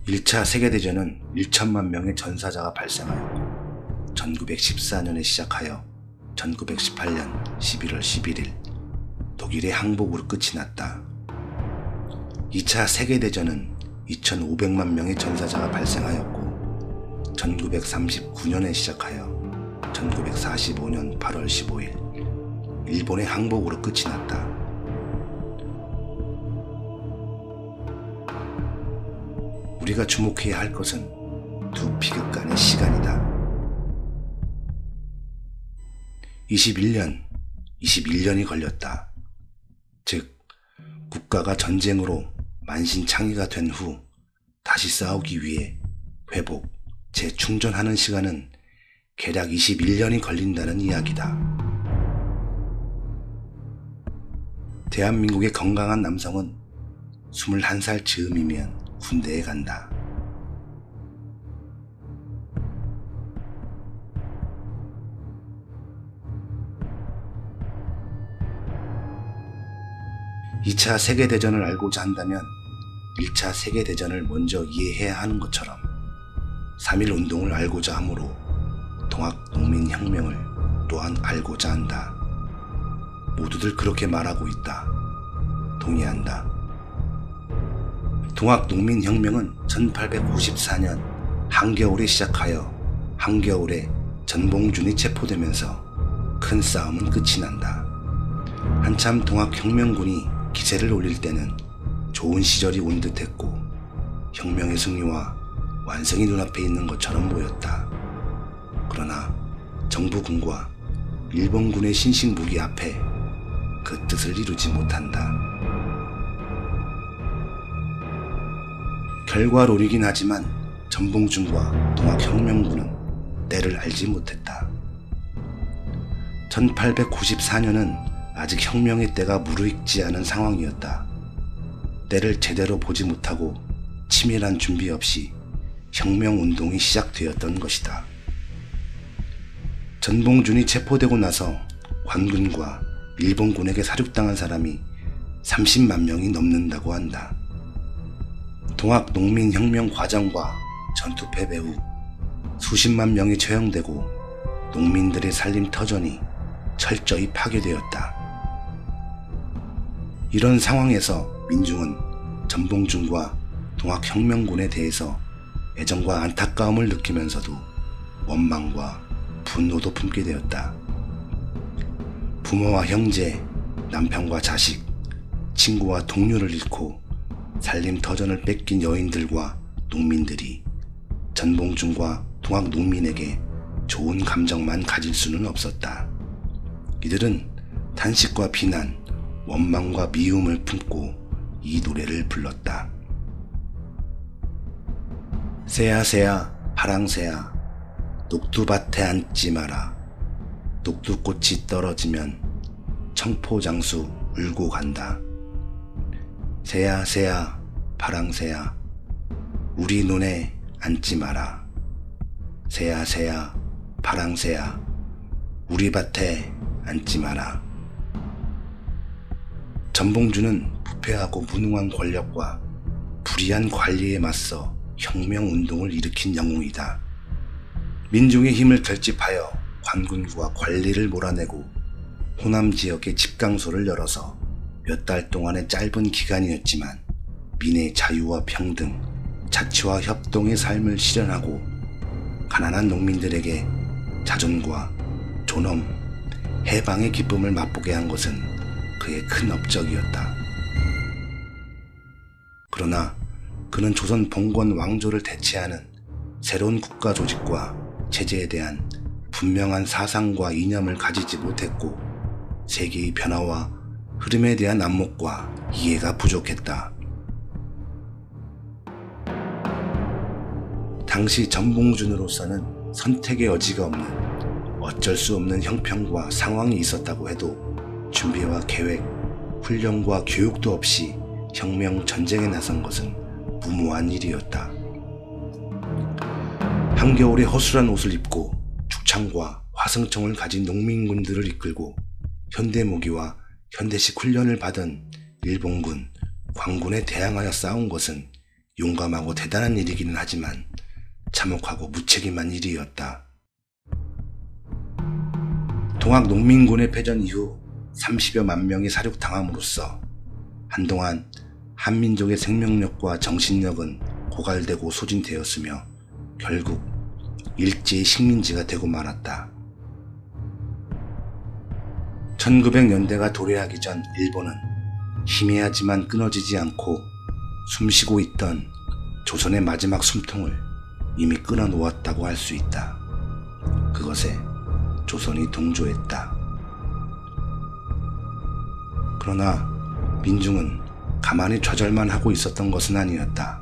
1차 세계대전은 1천만 명의 전사자가 발생하였고 1914년에 시작하여 1918년 11월 11일 독일의 항복으로 끝이 났다. 2차 세계대전은 2,500만 명의 전사자가 발생하였고 1939년에 시작하여 1945년 8월 15일 일본의 항복으로 끝이 났다. 우리가 주목해야 할 것은 두 비극 간의 시간이다. 21년이 걸렸다. 즉, 국가가 전쟁으로 만신창이가 된 후 다시 싸우기 위해 회복, 재충전하는 시간은 개략 21년이 걸린다는 이야기다. 대한민국의 건강한 남성은 21살 즈음이면 군대에 간다. (2차) 세계대전을 알고자 한다면 1차 세계대전을 먼저 이해해야 하는 것처럼 3.1 운동을 알고자 하므로 동학농민혁명을 또한 알고자 한다. 모두들 그렇게 말하고 있다. 동의한다. 동학농민혁명은 1894년 한겨울에 시작하여 한겨울에 전봉준이 체포되면서 큰 싸움은 끝이 난다. 한참 동학혁명군이 기세를 올릴 때는 좋은 시절이 온 듯했고 혁명의 승리와 완성이 눈앞에 있는 것처럼 보였다. 그러나 정부군과 일본군의 신식무기 앞에 그 뜻을 이루지 못한다. 결과론이긴 하지만 전봉준과 동학혁명군은 때를 알지 못했다. 1894년은 아직 혁명의 때가 무르익지 않은 상황이었다. 때를 제대로 보지 못하고 치밀한 준비 없이 혁명운동이 시작되었던 것이다. 전봉준이 체포되고 나서 관군과 일본군에게 사륙당한 사람이 30만 명이 넘는다고 한다. 동학농민혁명 과정과 전투 패배 후 수십만 명이 처형되고 농민들의 살림터전이 철저히 파괴되었다. 이런 상황에서 민중은 전봉준과 동학혁명군에 대해서 애정과 안타까움을 느끼면서도 원망과 분노도 품게 되었다. 부모와 형제, 남편과 자식, 친구와 동료를 잃고 살림터전을 뺏긴 여인들과 농민들이 전봉준과 동학농민에게 좋은 감정만 가질 수는 없었다. 이들은 탄식과 비난, 원망과 미움을 품고 이 노래를 불렀다. 새야 새야 파랑새야 녹두밭에 앉지 마라. 녹두꽃이 떨어지면 청포장수 울고 간다. 새야 새야 파랑새야 우리 논에 앉지 마라. 새야 새야 파랑새야 우리 밭에 앉지 마라. 전봉준은 부패하고 무능한 권력과 불의한 관리에 맞서 혁명운동을 일으킨 영웅이다. 민중의 힘을 결집하여 관군과 관리를 몰아내고 호남 지역에 집강소를 열어서 몇 달 동안의 짧은 기간이었지만 민의 자유와 평등, 자치와 협동의 삶을 실현하고 가난한 농민들에게 자존과 존엄, 해방의 기쁨을 맛보게 한 것은 그의 큰 업적이었다. 그러나 그는 조선 봉건 왕조를 대체하는 새로운 국가 조직과 체제에 대한 분명한 사상과 이념을 가지지 못했고 세계의 변화와 흐름에 대한 안목과 이해가 부족했다. 당시 전봉준으로서는 선택의 여지가 없는 어쩔 수 없는 형편과 상황이 있었다고 해도 준비와 계획, 훈련과 교육도 없이 혁명 전쟁에 나선 것은 무모한 일이었다. 한겨울에 허술한 옷을 입고 축창과 화성총을 가진 농민군들을 이끌고 현대무기와 현대식 훈련을 받은 일본군, 광군에 대항하여 싸운 것은 용감하고 대단한 일이기는 하지만 참혹하고 무책임한 일이었다. 동학농민군의 패전 이후 30여만 명이 사륙당함으로써 한동안 한민족의 생명력과 정신력은 고갈되고 소진되었으며 결국 일제의 식민지가 되고 말았다. 1900년대가 도래하기 전 일본은 희미하지만 끊어지지 않고 숨쉬고 있던 조선의 마지막 숨통을 이미 끊어놓았다고 할 수 있다. 그것에 조선이 동조했다. 그러나 민중은 가만히 좌절만 하고 있었던 것은 아니었다.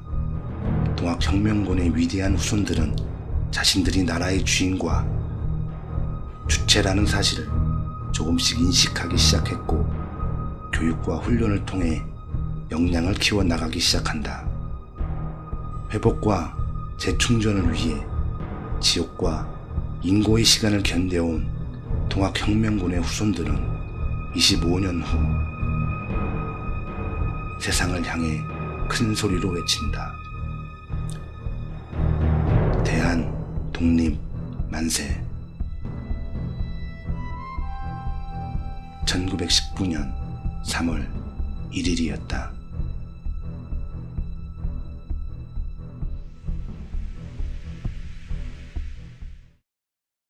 동학혁명군의 위대한 후손들은 자신들이 나라의 주인과 주체라는 사실을 조금씩 인식하기 시작했고 교육과 훈련을 통해 역량을 키워나가기 시작한다. 회복과 재충전을 위해 지옥과 인고의 시간을 견뎌온 동학혁명군의 후손들은 25년 후 세상을 향해 큰 소리로 외친다. 대한 독립 만세. 1919년 3월 1일이었다.